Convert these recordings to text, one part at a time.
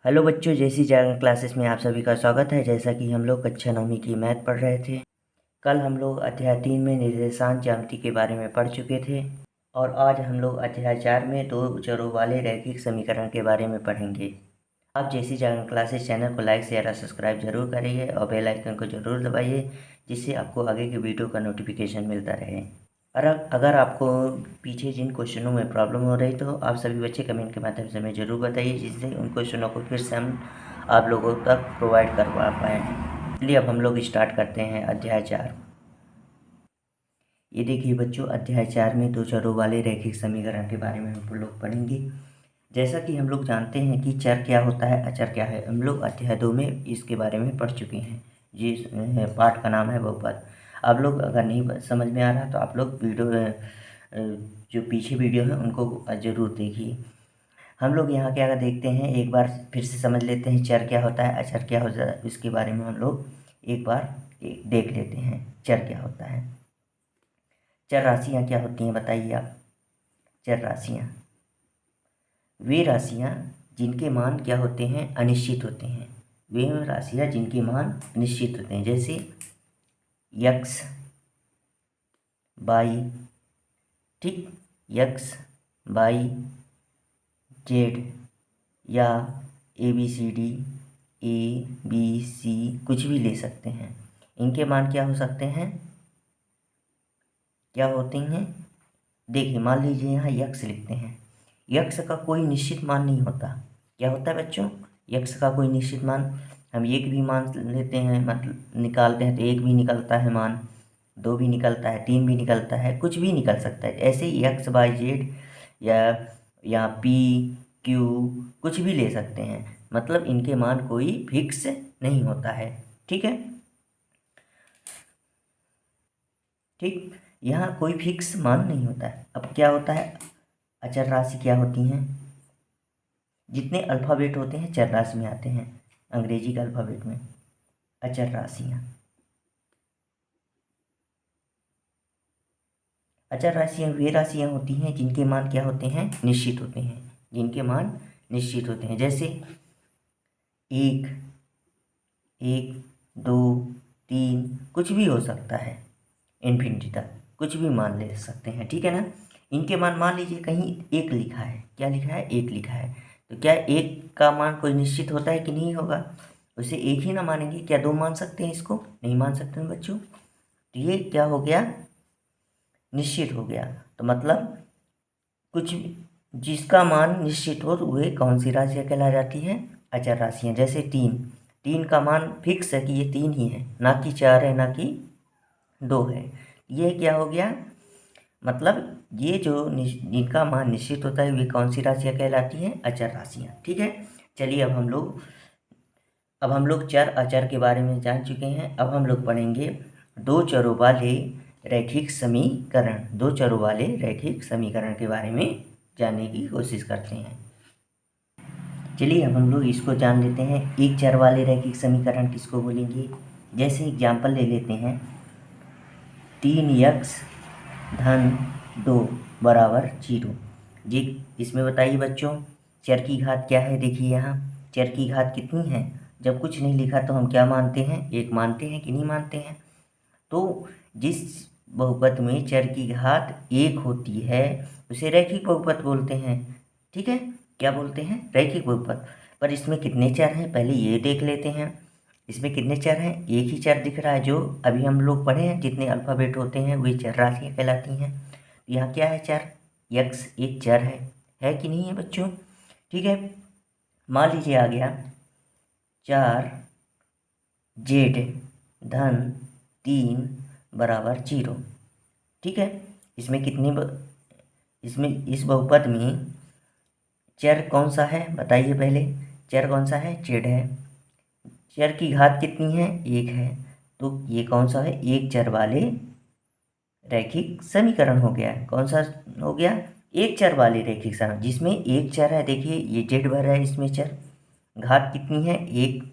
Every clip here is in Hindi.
हेलो बच्चों, जैसी जागरण क्लासेस में आप सभी का स्वागत है। जैसा कि हम लोग कक्षा 9वीं की मैथ पढ़ रहे थे, कल हम लोग अध्याय 3 में निर्देशांक ज्यामिति के बारे में पढ़ चुके थे और आज हम लोग अध्याय 4 में दो चरों वाले रैखिक समीकरण के बारे में पढ़ेंगे। आप जैसी जागरण क्लासेस चैनल को लाइक शेयर और सब्सक्राइब जरूर करिए और बेल आइकन को जरूर दबाइए, जिससे आपको आगे के वीडियो का नोटिफिकेशन मिलता रहे। और अगर आपको पीछे जिन क्वेश्चनों में प्रॉब्लम हो रही तो आप सभी बच्चे कमेंट के माध्यम से हमें ज़रूर बताइए, जिससे उन क्वेश्चनों को फिर से हम आप लोगों तक प्रोवाइड करवा पाएँ। इसलिए अब हम लोग स्टार्ट करते हैं अध्याय 4। ये देखिए बच्चों, अध्याय 4 में दो चरों वाले रैखिक समीकरण के बारे में हम लोग पढ़ेंगे। जैसा कि हम लोग जानते हैं कि चर क्या होता है, अचर क्या है, हम लोग अध्याय 2 में इसके बारे में पढ़ चुके हैं। जिस पाठ का नाम है बहुपद। आप लोग अगर नहीं समझ में आ रहा तो आप लोग जो पीछे वीडियो है उनको ज़रूर देखिए। हम लोग यहाँ क्या देखते हैं, एक बार फिर से समझ लेते हैं चर क्या होता है, अचर क्या होता है। इसके बारे में हम लोग एक बार देख लेते हैं चर क्या होता है। चर राशियाँ क्या होती हैं बताइए आप। चर राशियाँ वे राशियाँ जिनके मान क्या होते हैं, अनिश्चित होते हैं। वे राशियाँ जिनके मान निश्चित होते हैं, जैसे यक्स बाई, ठीक, यक्स बाई जेड या ए बी सी कुछ भी ले सकते हैं। इनके मान क्या हो सकते हैं, क्या होते हैं। देखिए मान लीजिए यहाँ यक्स लिखते हैं। यक्स का कोई निश्चित मान नहीं होता। क्या होता है बच्चों, यक्स का कोई निश्चित मान। हम एक भी मान लेते हैं, मतलब निकालते हैं तो एक भी निकलता है मान, दो भी निकलता है, तीन भी निकलता है, कुछ भी निकल सकता है। ऐसे ही एक्स बाई जेड या पी क्यू कुछ भी ले सकते हैं, मतलब इनके मान कोई फिक्स नहीं होता है। ठीक है, ठीक, यहाँ कोई फिक्स मान नहीं होता है। अब क्या होता है, अचर राशि क्या होती हैं। जितने अल्फ़ाबेट होते हैं चर राशि में आते हैं, अंग्रेजी का अल्फ़ाबेट में। अचर राशियाँ, अचर राशियाँ वे राशियाँ होती हैं जिनके मान क्या होते हैं, निश्चित होते हैं। जिनके मान निश्चित होते हैं, जैसे एक, एक, दो, तीन, कुछ भी हो सकता है, इन्फिनिटी तक कुछ भी मान ले सकते हैं। ठीक है ना। इनके मान लीजिए कहीं एक लिखा है, क्या लिखा है, एक लिखा है, तो क्या एक का मान कोई निश्चित होता है कि नहीं होगा। उसे एक ही ना मानेंगे, क्या दो मान सकते हैं, इसको नहीं मान सकते हैं बच्चों। तो ये क्या हो गया, निश्चित हो गया। तो मतलब कुछ जिसका मान निश्चित हो वे कौन सी राशियाँ कहला जाती हैं, अचर राशियाँ। जैसे तीन, तीन का मान फिक्स है कि ये तीन ही है, ना कि चार है, ना कि दो है। ये क्या हो गया, मतलब ये जो जिनका मान निश्चित होता है वे कौन सी राशियाँ कहलाती हैं, अचर राशियाँ। ठीक है, चलिए अब हम लोग चर अचर के बारे में जान चुके हैं। अब हम लोग पढ़ेंगे दो चरों वाले रैखिक समीकरण। दो चरों वाले रैखिक समीकरण के बारे में जानने की कोशिश करते हैं। चलिए अब हम लोग इसको जान लेते हैं। एक चर वाले रैखिक समीकरण किसको बोलेंगे। जैसे एग्जाम्पल ले लेते हैं, 3x धन 2 बराबर 0। जी, इसमें बताइए बच्चों चर की घात क्या है। देखिए यहाँ चर की घात कितनी है। जब कुछ नहीं लिखा तो हम क्या मानते हैं, एक मानते हैं कि नहीं मानते हैं। तो जिस बहुपद में चर की घात एक होती है उसे रैखिक बहुपद बोलते हैं। ठीक है, क्या बोलते हैं, रैखिक बहुपद। पर इसमें कितने चर हैं पहले ये देख लेते हैं। इसमें कितने चर हैं, एक ही चर दिख रहा है जो अभी हम लोग पढ़े हैं। जितने अल्फ़ाबेट होते हैं वे चर राशियाँ कहलाती हैं। यहाँ क्या है, चर यक्स एक चर है कि नहीं है बच्चों। ठीक है, मान लीजिए आ गया 4 जेड धन 3 बराबर 0। ठीक है, इसमें इसमें इस बहुपद में चर कौन सा है बताइए पहले। चर कौन सा है, जेड है। चर की घात कितनी है, एक है। तो ये कौन सा है, एक चर वाले रैखिक समीकरण हो गया। कौन सा हो गया, एक चर वाले रैखिक समीकरण, जिसमें एक चर है। देखिए ये जेड भर है, इसमें चर घात कितनी है, एक।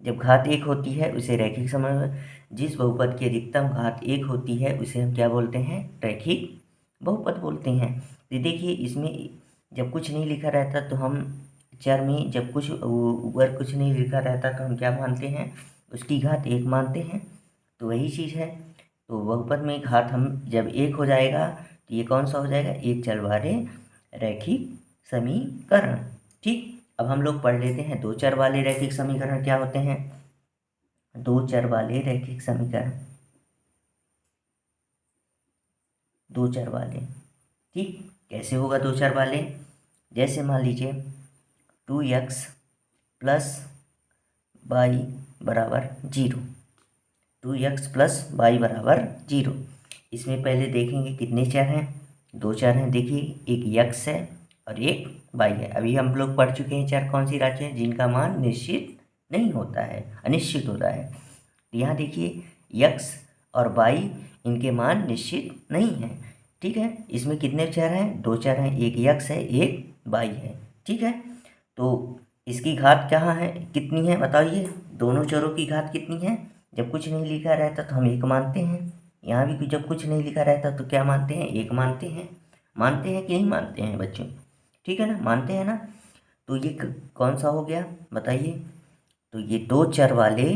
जब घात एक होती है उसे रैखिक समीकरण, जिस बहुपद की अधिकतम घात एक होती है उसे हम क्या बोलते हैं, रैखिक बहुपद बोलते हैं। तो देखिए इसमें जब कुछ नहीं लिखा रहता तो हम चर में जब कुछ ऊपर कुछ नहीं लिखा रहता तो हम क्या मानते हैं, उसकी घात एक मानते हैं। तो वही चीज़ है। तो बहुपद में घात हम जब एक हो जाएगा तो ये कौन सा हो जाएगा, एक चर वाले रैखिक समीकरण। ठीक, अब हम लोग पढ़ लेते हैं दो चर वाले रैखिक समीकरण क्या होते हैं। दो चर वाले रैखिक समीकरण, दो चर वाले, ठीक, कैसे होगा दो चर वाले। जैसे मान लीजिए 2x प्लस वाई बराबर 0, 2x प्लस वाई बराबर 0। इसमें पहले देखेंगे कितने चर हैं, दो चर हैं। देखिए एक x है और एक y है। अभी हम लोग पढ़ चुके हैं चर कौन सी राशि है जिनका मान निश्चित नहीं होता है, अनिश्चित होता है। यहाँ देखिए x और y इनके मान निश्चित नहीं हैं। ठीक है, इसमें कितने चर हैं, दो चर हैं, एक x है एक y है। ठीक है, तो इसकी घात कहाँ है, कितनी है बताइए, दोनों चरों की घात कितनी है। जब कुछ नहीं लिखा रहता तो हम एक मानते हैं, यहाँ भी जब कुछ नहीं लिखा रहता तो क्या मानते हैं, एक मानते हैं। मानते हैं कि नहीं मानते हैं बच्चों, ठीक है ना, मानते हैं ना। तो ये कौन सा हो गया बताइए, तो ये दो चर वाले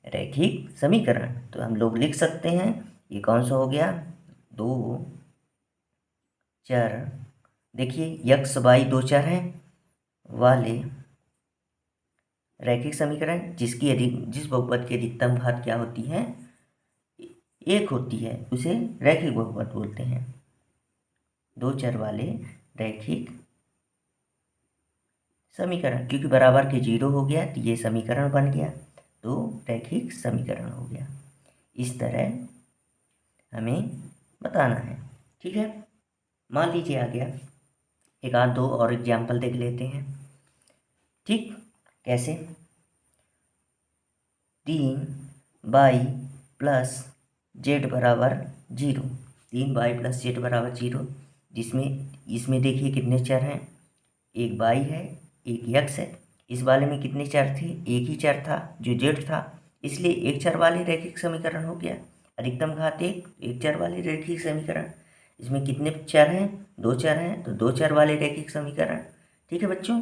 रैखिक समीकरण। तो हम लोग लिख सकते हैं ये कौन सा हो गया, दो चर, देखिए यक्स बाई दो चर हैं वाले रैखिक समीकरण जिस बहुपद की अधिकतम घात क्या होती है, एक होती है, उसे रैखिक बहुपद बोलते हैं। दो चर वाले रैखिक समीकरण, क्योंकि बराबर के 0 हो गया तो ये समीकरण बन गया, तो रैखिक समीकरण हो गया। इस तरह हमें बताना है। ठीक है, मान लीजिए आ गया, एक आध दो और एग्जाम्पल देख लेते हैं। ठीक, कैसे, 3y प्लस जेड बराबर 0, 3y प्लस जेड बराबर 0, इसमें देखिए कितने चर हैं, एक y है एक x है। इस वाले में कितने चर थे, एक ही चर था जो जेड था, इसलिए एक चर वाले रैखिक समीकरण हो गया। अधिकतम घात एक चर वाले रैखिक समीकरण। इसमें कितने चर हैं, दो चर हैं, तो दो चर वाले रैखिक समीकरण। ठीक है बच्चों,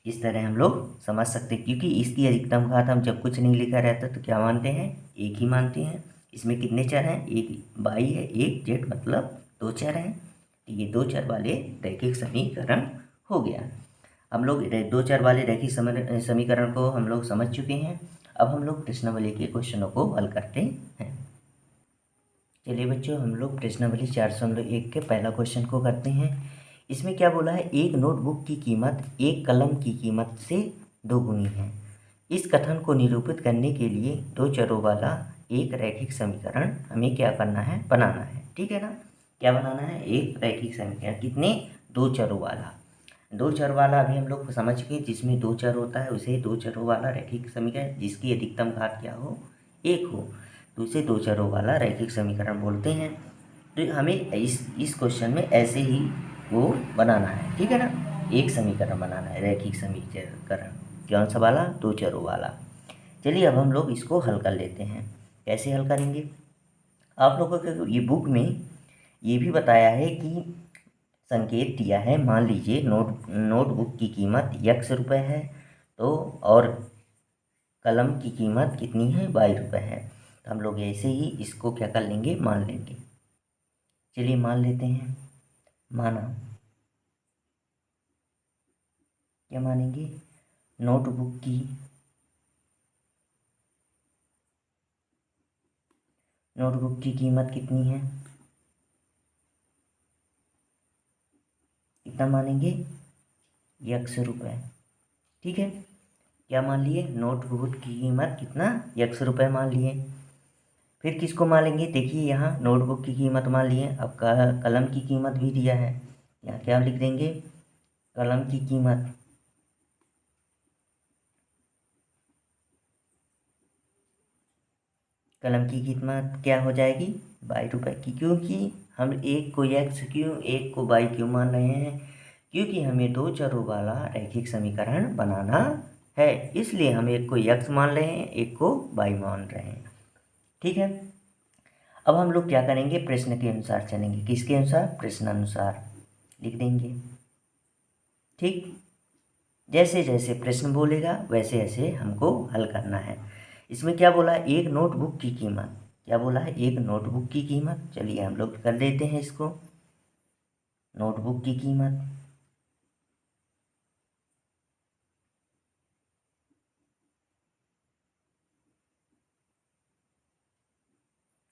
इस तरह हम लोग समझ सकते हैं, क्योंकि इसकी अधिकतम घात हम जब कुछ नहीं लिखा रहता तो क्या मानते हैं, एक ही मानते हैं। इसमें कितने चर हैं, एक y है एक जेड, मतलब दो चर हैं। तो ये दो चर वाले रैखिक समीकरण हो गया। हम लोग दो चर वाले रैखिक समीकरण को हम लोग समझ चुके हैं। अब हम लोग प्रश्नावली के क्वेश्चनों को हल करते हैं। चलिए बच्चों, हम लोग प्रश्नावली 401 के पहला क्वेश्चन को करते हैं। इसमें क्या बोला है, एक नोटबुक की कीमत एक कलम की कीमत से दोगुनी है। इस कथन को निरूपित करने के लिए दो चरों वाला एक रैखिक समीकरण हमें क्या करना है, बनाना है। ठीक है ना, क्या बनाना है, एक रैखिक समीकरण, कितने, दो चरों वाला। दो चर वाला अभी हम लोग समझ गए, जिसमें दो चर होता है उसे दो चरों वाला रैखिक समीकरण, जिसकी अधिकतम घात क्या हो, एक हो, तो उसे दो चरों वाला रैखिक समीकरण बोलते हैं। तो हमें इस क्वेश्चन में ऐसे ही वो बनाना है। ठीक है ना, एक समीकरण बनाना है, रैखिक समीकरण कौन सा वाला, दो चरों वाला। चलिए अब हम लोग इसको हल कर लेते हैं। कैसे हल करेंगे, आप लोगों के ये बुक में ये भी बताया है कि संकेत दिया है, मान लीजिए नोटबुक की कीमत ₹1 है, तो और कलम की कीमत कितनी है, ₹22 है। तो हम लोग ऐसे ही इसको क्या कर लेंगे, मान लेंगे। चलिए मान लेते हैं, माना, क्या मानेंगे, नोटबुक की कीमत कितनी है, कितना मानेंगे, ₹1। ठीक है, क्या मान लिए, नोटबुक की कीमत कितना, ₹1 मान लिए। फिर किसको मान लेंगे, देखिए यहाँ नोटबुक की कीमत मान लिए, अब कलम की कीमत भी दिया है, यहाँ क्या लिख देंगे, कलम की कीमत, कलम की कीमत क्या हो जाएगी, ₹22 की, क्योंकि हम एक को x क्यों एक को y क्यों मान रहे हैं, क्योंकि हमें दो चरों वाला रैखिक समीकरण बनाना है, इसलिए हम एक को x मान रहे हैं एक को y मान रहे हैं। ठीक है, अब हम लोग क्या करेंगे, प्रश्न के अनुसार चलेंगे, किसके अनुसार, प्रश्नानुसार लिख देंगे। ठीक, जैसे जैसे प्रश्न बोलेगा वैसे वैसे हमको हल करना है। इसमें क्या बोला है, एक नोटबुक की कीमत, क्या बोला है, एक नोटबुक की कीमत। चलिए हम लोग कर लेते हैं इसको, नोटबुक की कीमत।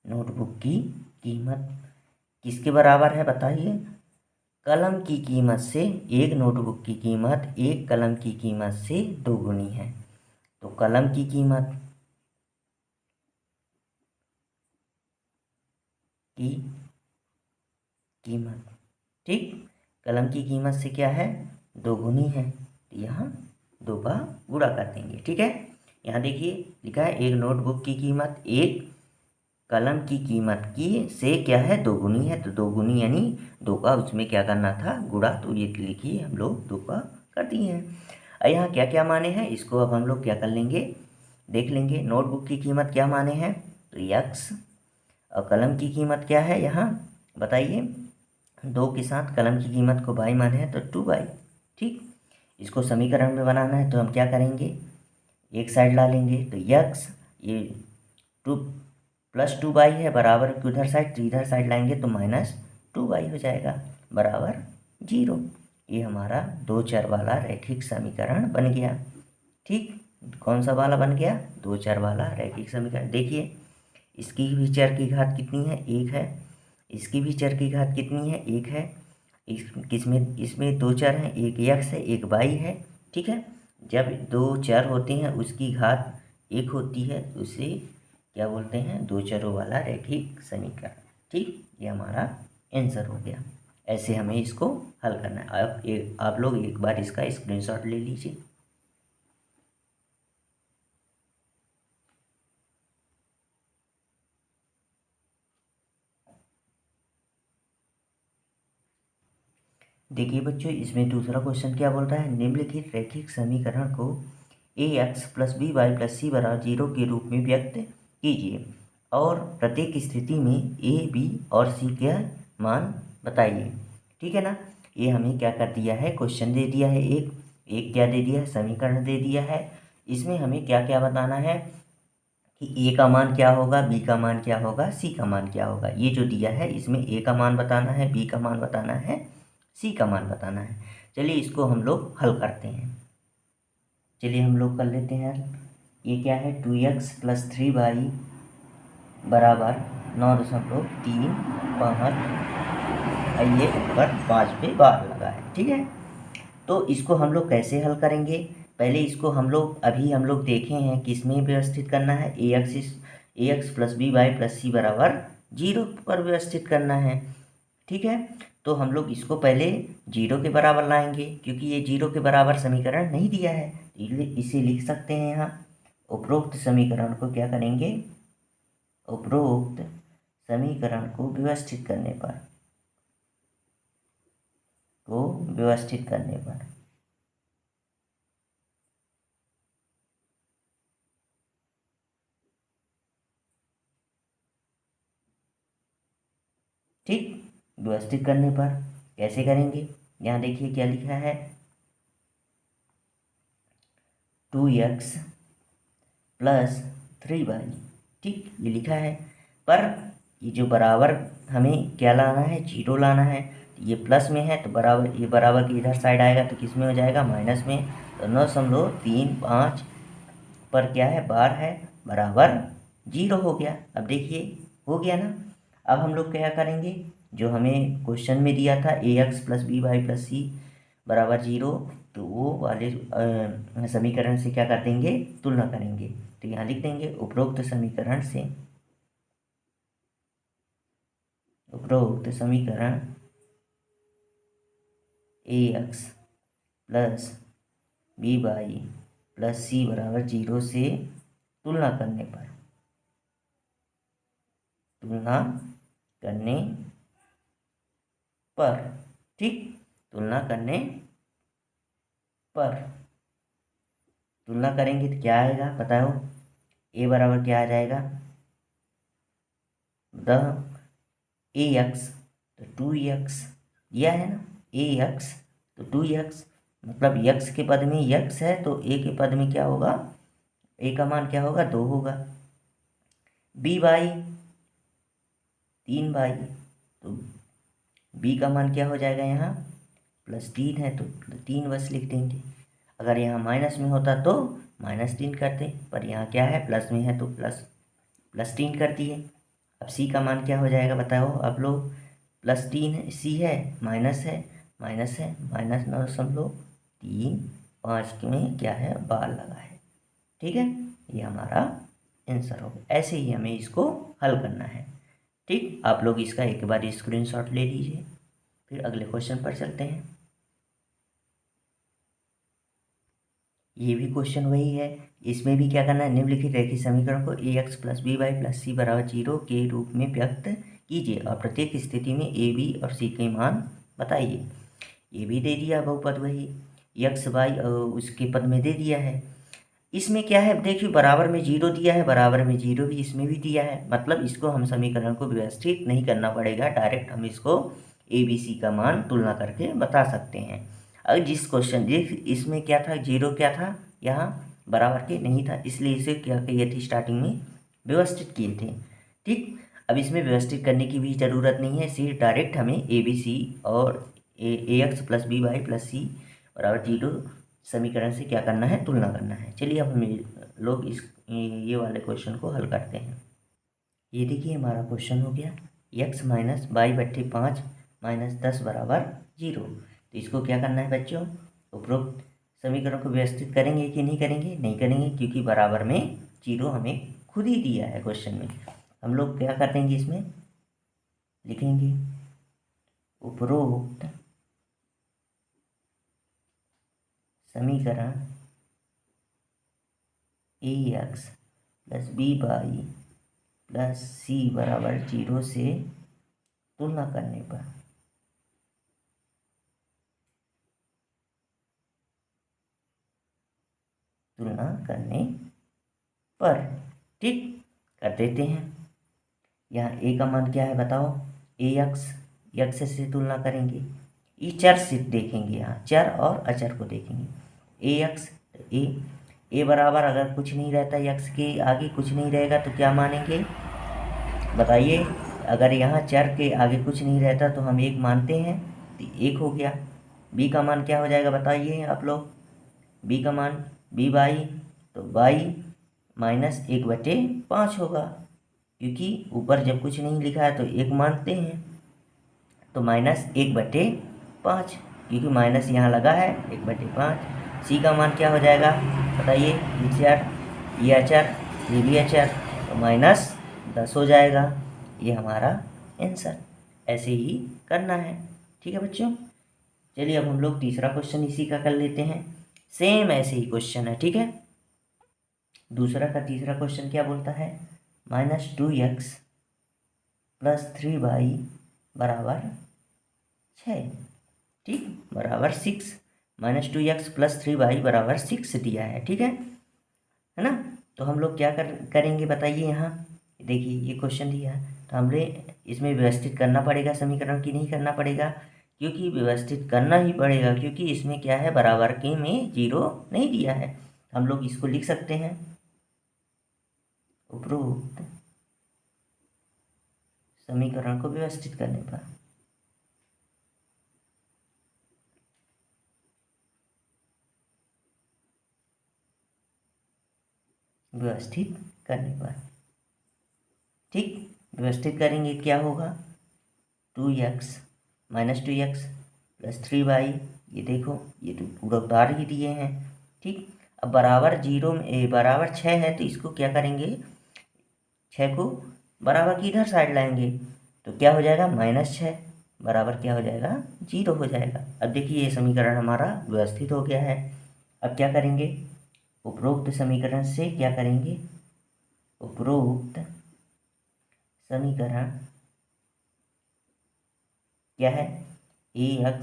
नोटबुक की कीमत किसके बराबर है बताइए, कलम की कीमत से, एक नोटबुक की कीमत एक कलम की कीमत से दोगुनी है। तो कलम की कीमत की कीमत, ठीक, कलम की कीमत से क्या है, दोगुनी है, तो यहाँ दो का गुणा कर देंगे। ठीक है, यहाँ देखिए लिखा है एक नोटबुक की कीमत एक कलम की कीमत की से क्या है, दोगुनी है, तो दोगुनी यानी दो का उसमें क्या करना था, गुणा। तो ये लिखिए हम लोग दो का कर दिए हैं। और यहाँ क्या क्या माने हैं, इसको अब हम लोग क्या कर लेंगे, देख लेंगे। नोटबुक की कीमत क्या माने हैं, तो यक्स, और कलम की कीमत क्या है यहाँ बताइए, दो के साथ कलम की कीमत को बाई माने हैं तो 2 बाई। ठीक, इसको समीकरण में बनाना है तो हम क्या करेंगे, एक साइड ला लेंगे, तो यक्स ये 2 + 2 बाई है बराबर उधर साइड, तो इधर साइड लाएंगे तो -2 बाई हो जाएगा बराबर 0। ये हमारा दो चर वाला रैखिक समीकरण बन गया। ठीक, कौन सा वाला बन गया, दो चर वाला रैखिक समीकरण। देखिए इसकी भी चर की घात कितनी है, एक है, इसकी भी चर की घात कितनी है, एक है। किसमें, इसमें दो चर हैं, एक यक्स है एक बाई है। ठीक है, जब दो चर होते हैं उसकी घात एक होती है तो उसे क्या बोलते हैं, दो चरों वाला रैखिक समीकरण। ठीक, ये हमारा आंसर हो गया। ऐसे हमें इसको हल करना है। आप लोग एक बार इसका स्क्रीनशॉट ले लीजिए। देखिए बच्चों, इसमें दूसरा क्वेश्चन क्या बोल रहा है, निम्नलिखित रैखिक समीकरण को ax + by + c = 0 के रूप में व्यक्त कीजिए और प्रत्येक स्थिति में a, b और c का मान बताइए। ठीक है ना, ये हमें क्या कर दिया है, क्वेश्चन दे दिया है, एक क्या दे दिया है, समीकरण दे दिया है। इसमें हमें क्या क्या बताना है कि a का मान क्या होगा, b का मान क्या होगा, c का मान क्या होगा। ये जो दिया है इसमें a का मान बताना है, b का मान बताना है, c का मान बताना है। चलिए इसको हम लोग हल करते हैं। चलिए हम लोग कर लेते हैं हल। ये क्या है, 2x + 3y बराबर 9.35। ये ऊपर 5 पे बार लगा है। ठीक है, तो इसको हम लोग कैसे हल करेंगे, पहले इसको हम लोग देखे हैं कि इसमें व्यवस्थित करना है, ax + by + c बराबर 0 पर व्यवस्थित करना है। ठीक है, तो हम लोग इसको पहले 0 के बराबर लाएंगे क्योंकि ये 0 के बराबर समीकरण नहीं दिया है, इसे लिख सकते हैं यहाँ। उपरोक्त समीकरण को क्या करेंगे, उपरोक्त समीकरण को व्यवस्थित करने पर, ठीक, व्यवस्थित करने पर कैसे करेंगे, यहाँ देखिए क्या लिखा है, 2x + 3y। ठीक, ये लिखा है, पर ये जो बराबर हमें क्या लाना है, 0 लाना है। ये प्लस में है तो बराबर, ये बराबर की इधर साइड आएगा तो किस में हो जाएगा, माइनस में। तो 9.35 पर क्या है, बार है, बराबर 0 हो गया। अब देखिए हो गया ना। अब हम लोग क्या करेंगे, जो हमें क्वेश्चन में दिया था ax + by + c बराबर 0, तो वो वाले समीकरण से क्या कर देंगे, तुलना करेंगे। तो यहाँ लिख देंगे उपरोक्त समीकरण से, उपरोक्त समीकरण ax + by + c बराबर 0 से तुलना करने पर, तुलना करने पर, ठीक, तुलना करने पर, तुलना करेंगे तो क्या आएगा बताओ, a बराबर क्या आ जाएगा, ax तो 2x, दिया है ना, ax तो 2x मतलब यक्स के पद में यक्स है तो ए के पद में क्या होगा, ए का मान क्या होगा, 2 होगा। बी बाई 3 बाई, तो बी का मान क्या हो जाएगा, यहाँ +3 है तो 3 बस लिख देंगे। अगर यहाँ माइनस में होता तो -3 करते, पर यहाँ क्या है, प्लस में है तो +3 कर दिए। अब सी का मान क्या हो जाएगा बताओ आप लोग, +3 है, सी है, माइनस है, माइनस है, -9.3, 5 में क्या है, बार लगा है। ठीक है, ये हमारा आंसर होगा। ऐसे ही हमें इसको हल करना है। ठीक, आप लोग इसका एक बार स्क्रीनशॉट ले लीजिए, फिर अगले क्वेश्चन पर चलते हैं। ये भी क्वेश्चन वही है, इसमें भी क्या करना है, निम्नलिखित रेखीय समीकरण को ax + by + c = 0 के रूप में व्यक्त कीजिए और प्रत्येक स्थिति में a, b और c के मान बताइए। ये भी दे दिया बहुपद वही, x y उसके पद में दे दिया है। इसमें क्या है, देखिए बराबर में 0 दिया है, बराबर में 0 भी इसमें भी दिया है, मतलब इसको हम समीकरण को व्यवस्थित नहीं करना पड़ेगा, डायरेक्ट हम इसको ए बी सी का मान तुलना करके बता सकते हैं। अब जिस क्वेश्चन इसमें क्या था, 0 क्या था, यहाँ बराबर के नहीं था, इसलिए इसे क्या किए थे, स्टार्टिंग में व्यवस्थित किए थे। ठीक, अब इसमें व्यवस्थित करने की भी ज़रूरत नहीं है, सिर्फ डायरेक्ट हमें ए बी सी और ए एक्स + बी वाई + सी = 0 समीकरण से क्या करना है, तुलना करना है। चलिए अब हम लोग इस ये वाले क्वेश्चन को हल करते हैं। ये देखिए हमारा क्वेश्चन हो गया, x - y/5 - 10 = 0। तो इसको क्या करना है बच्चों, उपरोक्त समीकरण को व्यवस्थित करेंगे कि नहीं करेंगे, नहीं करेंगे, क्योंकि बराबर में 0 हमें खुद ही दिया है क्वेश्चन में। हम लोग क्या कर देंगे, इसमें लिखेंगे उपरोक्त समीकरण ax + by + c = 0 से तुलना करने पर ठीक कर देते हैं। यहाँ a का मान क्या है बताओ, ax से तुलना करेंगे, ये चर से देखेंगे, यहाँ चर और अचर को देखेंगे। ax a बराबर अगर कुछ नहीं रहता, x के आगे कुछ नहीं रहेगा तो क्या मानेंगे बताइए। अगर यहाँ चर के आगे कुछ नहीं रहता तो हम 1 मानते हैं, तो 1 हो गया। b का मान क्या हो जाएगा बताइए आप लोग, b का मान b बाई, तो बाई -1/5 होगा, क्योंकि ऊपर जब कुछ नहीं लिखा है तो 1 मानते हैं, तो -1/5, क्योंकि माइनस यहाँ लगा है 1/5। सी का मान क्या हो जाएगा बताइए, ये अचर, ये भी अचर, तो -10 हो जाएगा। ये हमारा आंसर, ऐसे ही करना है। ठीक है बच्चों, चलिए अब हम लोग तीसरा क्वेश्चन इसी का कर लेते हैं, सेम ऐसे ही क्वेश्चन है। ठीक है, दूसरा का तीसरा क्वेश्चन क्या बोलता है, -2x + 3y = 6, ठीक, बराबर 6, -2x + 3y = 6 दिया है। ठीक है ना। तो हम लोग क्या करेंगे बताइए, यहाँ देखिए ये क्वेश्चन दिया है, तो हमें इसमें व्यवस्थित करना पड़ेगा समीकरण की, नहीं करना पड़ेगा, क्योंकि व्यवस्थित करना ही पड़ेगा, क्योंकि इसमें क्या है, बराबर के में 0 नहीं दिया है। हम लोग इसको लिख सकते हैं, उपरोक्त समीकरण को व्यवस्थित करने पर व्यवस्थित करने पर ठीक, व्यवस्थित करेंगे क्या होगा, 2x -2x + 3y, ये देखो ये तो पूरा उतार ही दिए हैं। ठीक, अब बराबर 0 में बराबर 6 है, तो इसको क्या करेंगे, 6 को बराबर की इधर साइड लाएंगे, तो क्या हो जाएगा, -6 बराबर क्या हो जाएगा, 0 हो जाएगा। अब देखिए ये समीकरण हमारा व्यवस्थित हो गया है। अब क्या करेंगे, उपरोक्त समीकरण से क्या करेंगे, उपरोक्त समीकरण क्या है, ax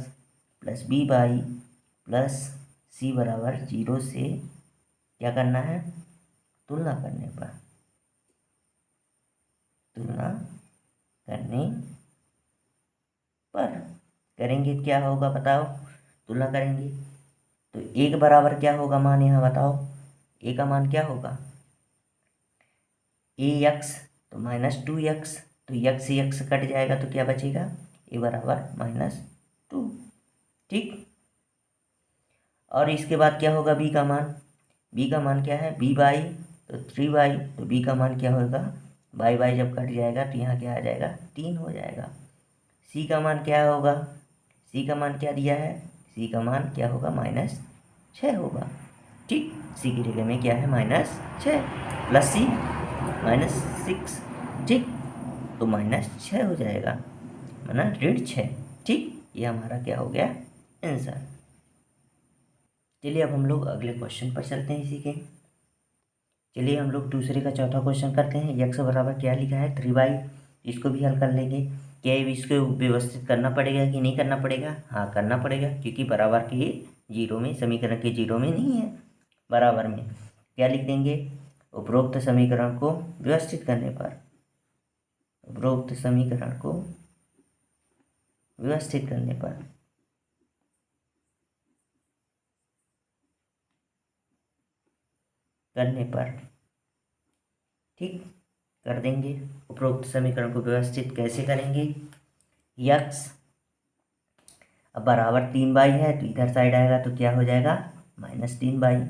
+ by + c = 0 से क्या करना है, तुलना करने पर करेंगे क्या होगा बताओ, तुलना करेंगे तो ए के बराबर क्या होगा मान, यहाँ बताओ ए का मान क्या होगा, ए एक्स तो -2x, तो यक्स से यक्स कट जाएगा तो क्या बचेगा, ए बराबर -2। ठीक, और इसके बाद क्या होगा बी का मान, बी का मान क्या है b/, तो 3/, तो बी का मान क्या होगा, बाई जब कट जाएगा तो यहाँ क्या आ जाएगा 3 हो जाएगा। सी का मान क्या होगा, सी का मान क्या दिया है, सी का मान क्या होगा -6 होगा। ठीक, सी की जगह में क्या है -6 प्लस सी -6। ठीक, तो -6 हो जाएगा, माना -6। ठीक, ये हमारा क्या हो गया आंसर। चलिए अब हम लोग अगले क्वेश्चन पर चलते हैं इसी के। चलिए हम लोग दूसरे का चौथा क्वेश्चन करते हैं। यक्स बराबर क्या लिखा है 3/, इसको भी हल कर लेंगे। क्या इसको व्यवस्थित करना पड़ेगा कि नहीं करना पड़ेगा, हाँ करना पड़ेगा, क्योंकि बराबर के जीरो में, समीकरण के जीरो में नहीं है, बराबर में। क्या लिख देंगे, उपरोक्त समीकरण को व्यवस्थित करने पर, उपरोक्त समीकरण को व्यवस्थित करने पर, ठीक कर देंगे। उपरोक्त समीकरण को व्यवस्थित कैसे करेंगे, यक्स अब बराबर 3/, है तो इधर साइड आएगा तो क्या हो जाएगा -3/,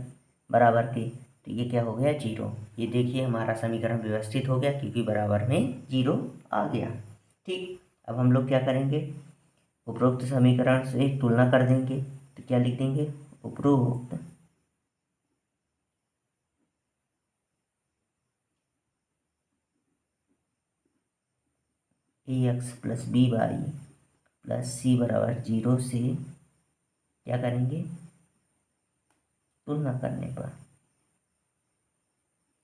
बराबर के, तो ये क्या हो गया 0। ये देखिए हमारा समीकरण व्यवस्थित हो गया क्योंकि बराबर में 0 आ गया। ठीक, अब हम लोग क्या करेंगे, उपरोक्त समीकरण से तुलना कर देंगे, तो क्या लिख देंगे, उपरोक्त ax + b/, प्लस सी बराबर 0 से क्या करेंगे, तुलना करने पर,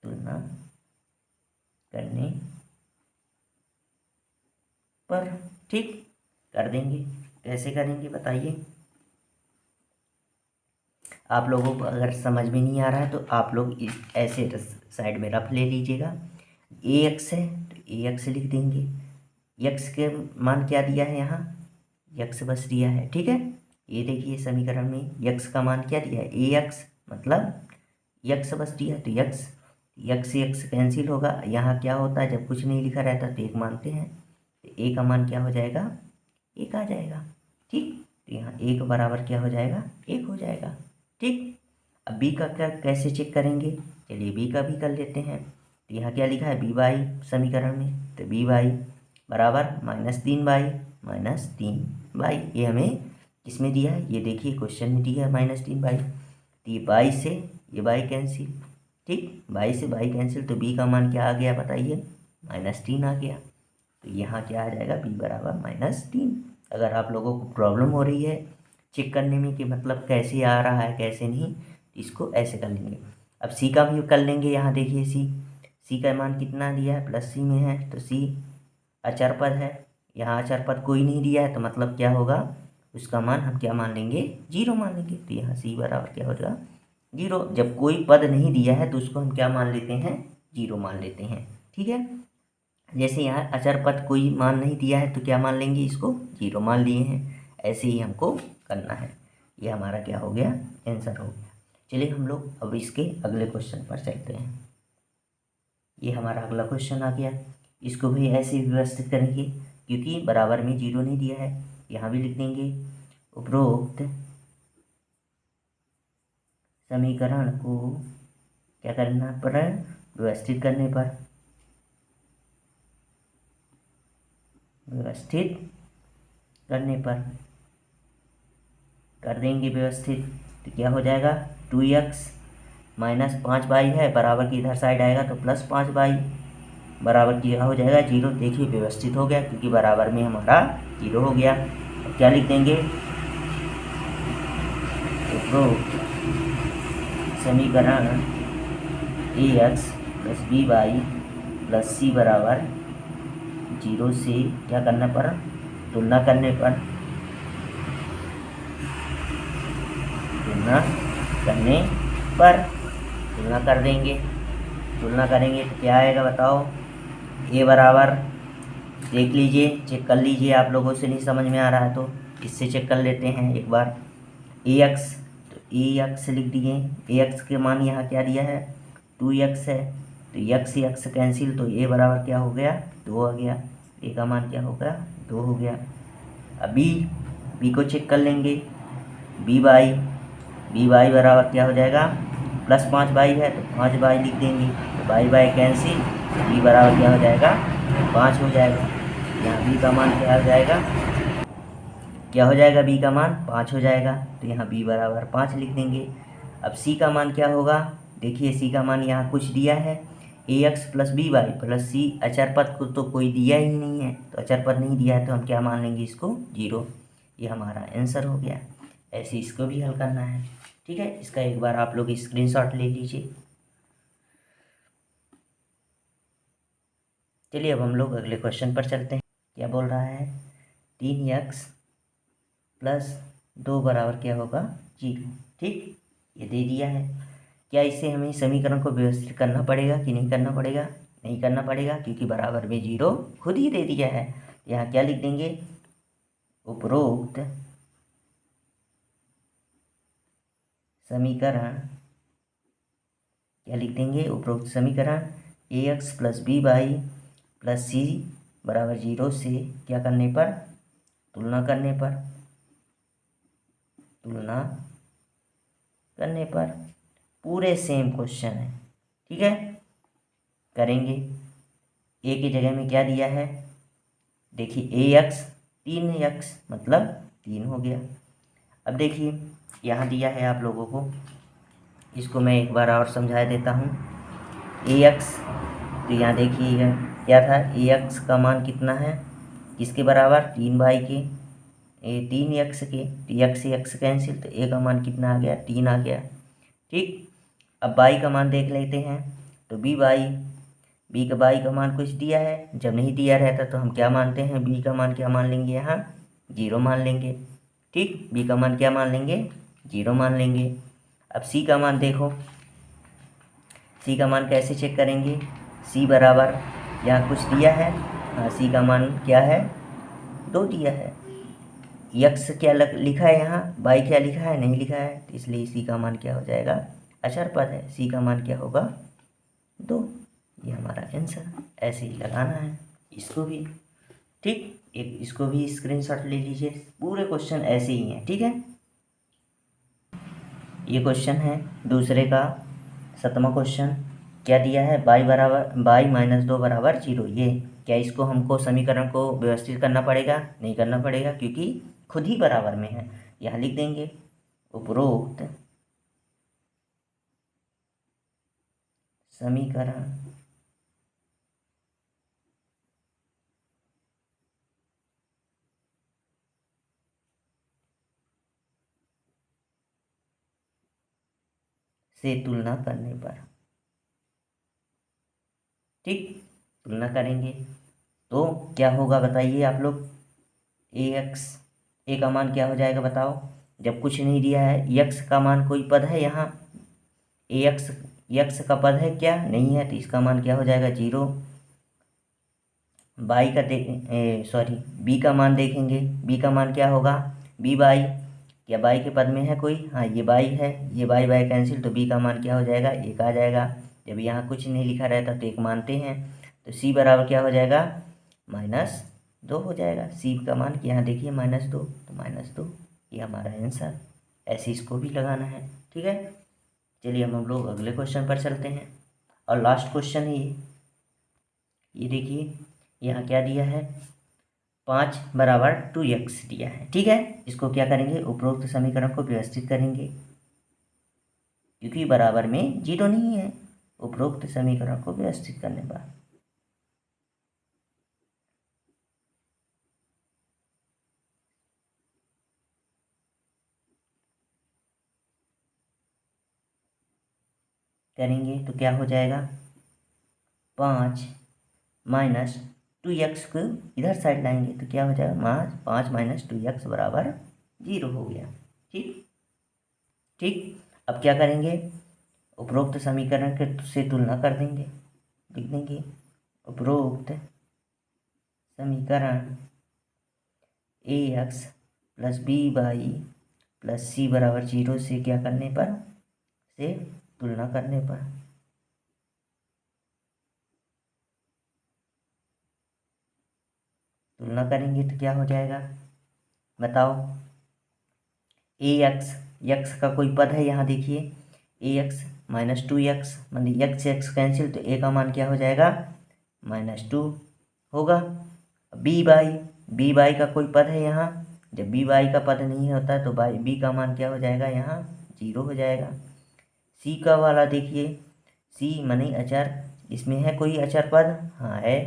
तुलना करने पर, ठीक कर देंगे। कैसे करेंगे बताइए, आप लोगों को अगर समझ में नहीं आ रहा है तो आप लोग इस ऐसे साइड में रफ ले लीजिएगा। ए एक्स है तो ए एक्स लिख देंगे, यक्स के मान क्या दिया है यहाँ, यक्स बस दिया है। ठीक है, ये देखिए समीकरण में यक्स का मान क्या दिया है, ए एक्स, मतलब यक्स बस दिया है, तो यक्स यक्स से यक्स कैंसिल होगा। यहाँ क्या होता है जब कुछ नहीं लिखा रहता तो एक मानते हैं, तो ए का मान क्या हो जाएगा, 1 आ जाएगा। ठीक, तो यहाँ 1 बराबर क्या हो जाएगा, 1 हो जाएगा। ठीक, अब बी का क्या कैसे चेक करेंगे, चलिए बी का भी कर लेते हैं। तो यहाँ क्या लिखा है b/, समीकरण में, तो b/, बराबर -3/, ये हमें किसमें दिया है, ये देखिए क्वेश्चन में दिया है -3/। तो ये बाई से ये बाई कैंसिल, ठीक, बाई से बाई कैंसिल, तो बी का मान क्या आ गया बताइए, -3 आ गया। तो यहाँ क्या आ जाएगा, बी बराबर -3। अगर आप लोगों को प्रॉब्लम हो रही है चेक करने में कि मतलब कैसे आ रहा है कैसे नहीं, इसको ऐसे कर लेंगे। अब सी का भी कर लेंगे। यहाँ देखिए सी का मान कितना दिया है, +c में है, तो सी अचर पद है, यहाँ अचर पद कोई नहीं दिया है, तो मतलब क्या होगा, उसका मान हम क्या मान लेंगे, 0 मान लेंगे। तो यहाँ सी बराबर क्या हो जाएगा 0। जब कोई पद नहीं दिया है तो उसको हम क्या मान लेते हैं, 0 मान लेते हैं। ठीक है, जैसे यहाँ अचर पद कोई मान नहीं दिया है तो क्या मान लेंगे, इसको 0 मान लिए हैं। ऐसे ही हमको करना है। ये हमारा क्या हो गया, आंसर हो गया। चलिए हम लोग अब इसके अगले क्वेश्चन पर चलते हैं। ये हमारा अगला क्वेश्चन आ गया, इसको भी ऐसे ही व्यवस्थित करेंगे क्योंकि बराबर में 0 नहीं दिया है। यहाँ भी लिख देंगे, उपरोक्त समीकरण को क्या करना पर, व्यवस्थित करने पर, व्यवस्थित करने पर कर देंगे व्यवस्थित। तो क्या हो जाएगा 2x -5/, है बराबर की इधर साइड आएगा तो +5/, बराबर क्या हो जाएगा 0। देखिए व्यवस्थित हो गया क्योंकि बराबर में हमारा 0 हो गया। अब क्या लिख देंगे, उपरोक्त समीकरण ax + b/, प्लस c बराबर 0 से क्या करने पर, तुलना करने पर, तुलना करने पर, तुलना कर देंगे। तुलना करेंगे तो क्या आएगा बताओ, ए बराबर, देख लीजिए चेक कर लीजिए, आप लोगों से नहीं समझ में आ रहा है तो इससे चेक कर लेते हैं एक बार। ax, तो ए एक्स लिख दिए। ए एक्स के मान यहाँ क्या दिया है, 2x है, तो यक्स यक्स कैंसिल, तो ए बराबर क्या हो गया, 2 आ गया। ए का मान क्या होगा, 2 हो गया। अब बी को चेक कर लेंगे, बी बाई बराबर क्या हो जाएगा, +5y है तो 5y लिख देंगे, तो बाई कैंसिल, बी बराबर क्या हो जाएगा, 5 हो जाएगा। यहाँ बी का मान क्या हो जाएगा, बी का मान 5 हो जाएगा, तो यहाँ बी बराबर 5 लिख देंगे। अब सी का मान क्या होगा, देखिए सी का मान यहाँ कुछ दिया है, A X plus B Y plus C, अचर पद को तो कोई दिया ही नहीं है, तो अचर पद नहीं दिया है तो हम क्या मान लेंगे इसको, 0। ये हमारा आंसर हो गया। ऐसे इसको भी हल करना है, ठीक है। इसका एक बार आप लोग स्क्रीनशॉट ले लीजिए। चलिए अब हम लोग अगले क्वेश्चन पर चलते हैं। क्या बोल रहा है, 3x प्लस 2 बराबर क्या होगा, 0। ठीक, ये दे दिया है। क्या इसे हमें समीकरण को व्यवस्थित करना पड़ेगा कि नहीं करना पड़ेगा, नहीं करना पड़ेगा, क्योंकि बराबर में 0 खुद ही दे दिया है। यहाँ क्या लिख देंगे, उपरोक्त समीकरण, क्या लिख देंगे, उपरोक्त समीकरण A X plus B Y plus C बराबर 0 से क्या करने पर, तुलना करने पर पूरे सेम क्वेश्चन है, ठीक है। करेंगे, ए की जगह में क्या दिया है, देखिए ए एक्स 3x मतलब 3 हो गया। अब देखिए यहाँ दिया है आप लोगों को, इसको मैं एक बार और समझा देता हूँ। ए एक्स, तो यहाँ देखिए क्या था, ए एक्स का मान कितना है, किसके बराबर, 3y के, 3x के, तो x कैंसिल, तो ए का मान कितना आ गया, 3 आ गया। ठीक, अब बाई का मान देख लेते हैं, तो बी का बाई का मान कुछ दिया है, जब नहीं दिया रहता तो हम क्या मानते हैं, बी का मान क्या मान लेंगे, यहाँ 0 मान लेंगे। ठीक, बी का मान क्या मान लेंगे, 0 मान लेंगे। अब सी का मान देखो, सी का मान कैसे चेक करेंगे, सी बराबर यहाँ कुछ दिया है, हाँ सी का मान क्या है, 2 दिया है। यक्स क्या लिखा है यहाँ, बाई क्या लिखा है, नहीं लिखा है, तो इसलिए सी का मान क्या हो जाएगा, अचर पद है, सी का मान क्या होगा, 2। ये हमारा आंसर। ऐसे ही लगाना है इसको भी, ठीक। एक इसको भी स्क्रीनशॉट ले लीजिए, पूरे क्वेश्चन ऐसे ही हैं, ठीक है। ये क्वेश्चन है दूसरे का 7वां क्वेश्चन। क्या दिया है, बाई माइनस 2 बराबर 0। ये क्या, इसको हमको समीकरण को व्यवस्थित करना पड़ेगा, नहीं करना पड़ेगा, क्योंकि खुद ही बराबर में है। यहाँ लिख देंगे, उपरोक्त समीकरण से तुलना करने पर, ठीक, तुलना करेंगे तो क्या होगा बताइए आप लोग, ए का मान क्या हो जाएगा बताओ, जब कुछ नहीं दिया है, यक्स का मान कोई पद है यहाँ, यक्स का पद है क्या, नहीं है, तो इसका मान क्या हो जाएगा, 0। बाई का बी का मान देखेंगे, बी का मान क्या होगा, बी बाई, क्या बाई के पद में है कोई, हाँ ये बाई है, ये बाई कैंसिल, तो बी का मान क्या हो जाएगा, 1 आ जाएगा। जब यहाँ कुछ नहीं लिखा रहता तो 1 मानते हैं, तो सी बराबर क्या हो जाएगा, -2 हो जाएगा। सी का मान यहाँ देखिए -2, तो -2, ये हमारा आंसर। ऐसे इसको भी लगाना है, ठीक है। चलिए हम लोग अगले क्वेश्चन पर चलते हैं, और लास्ट क्वेश्चन है ये देखिए यहाँ क्या दिया है, 5 बराबर 2x दिया है, ठीक है। इसको क्या करेंगे, उपरोक्त समीकरण को व्यवस्थित करेंगे, क्योंकि बराबर में 0 नहीं है। उपरोक्त समीकरण को व्यवस्थित करने पर करेंगे तो क्या हो जाएगा, 5 माइनस 2x को इधर साइड लाएंगे तो क्या हो जाएगा, 5 माइनस 2x बराबर 0 हो गया। ठीक, ठीक। अब क्या करेंगे, उपरोक्त समीकरण के से तुलना कर देंगे, लिख देंगे, उपरोक्त समीकरण A X plus B Y plus C बराबर 0 से क्या करने पर, से तुलना करने पर। तुलना करेंगे तो क्या हो जाएगा बताओ। ए एक्स, यक्स का कोई पद है यहाँ देखिए, ए एक्स माइनस 2x, मतलब एक्स से एक्स कैंसिल, तो ए का मान क्या हो जाएगा -2 होगा। बी बाई का कोई पद है यहाँ, जब बी बाई का पद नहीं होता तो बी का मान क्या हो जाएगा यहाँ 0 हो जाएगा। सी का वाला देखिए, सी मनी अचर, इसमें है कोई अचर पद, हाँ है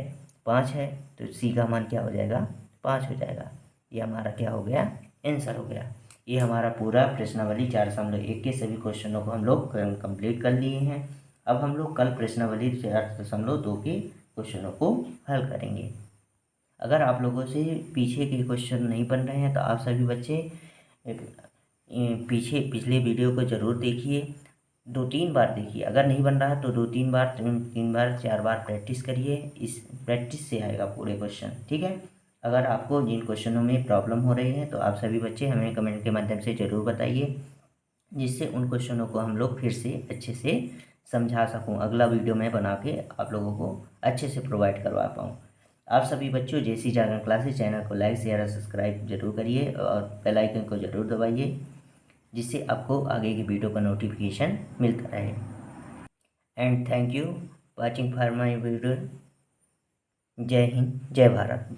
5 है, तो सी का मान क्या हो जाएगा 5 हो जाएगा। ये हमारा क्या हो गया आंसर हो गया। ये हमारा पूरा प्रश्नावली 4.1 के सभी क्वेश्चनों को हम लोग कंप्लीट कर लिए हैं। अब हम लोग कल प्रश्नावली 4.2 के क्वेश्चनों को हल करेंगे। अगर आप लोगों से पीछे के क्वेश्चन नहीं बन रहे हैं तो आप सभी बच्चे पिछले वीडियो को ज़रूर देखिए, 2-3 बार देखिए। अगर नहीं बन रहा है तो 2-3 बार, 3 बार 4 बार प्रैक्टिस करिए, इस प्रैक्टिस से आएगा पूरे क्वेश्चन, ठीक है। अगर आपको जिन क्वेश्चनों में प्रॉब्लम हो रही है तो आप सभी बच्चे हमें कमेंट के माध्यम से ज़रूर बताइए, जिससे उन क्वेश्चनों को हम लोग फिर से अच्छे से समझा सकूं, अगला वीडियो में बना के आप लोगों को अच्छे से प्रोवाइड करवा पाऊँ। आप सभी बच्चों जैसी जागरण क्लासेस चैनल को लाइक शेयर और सब्सक्राइब जरूर करिए और बेल आइकन को ज़रूर दबाइए, जिससे आपको आगे की वीडियो का नोटिफिकेशन मिलता रहे। And thank you watching for my video. जय हिंद, जय भारत।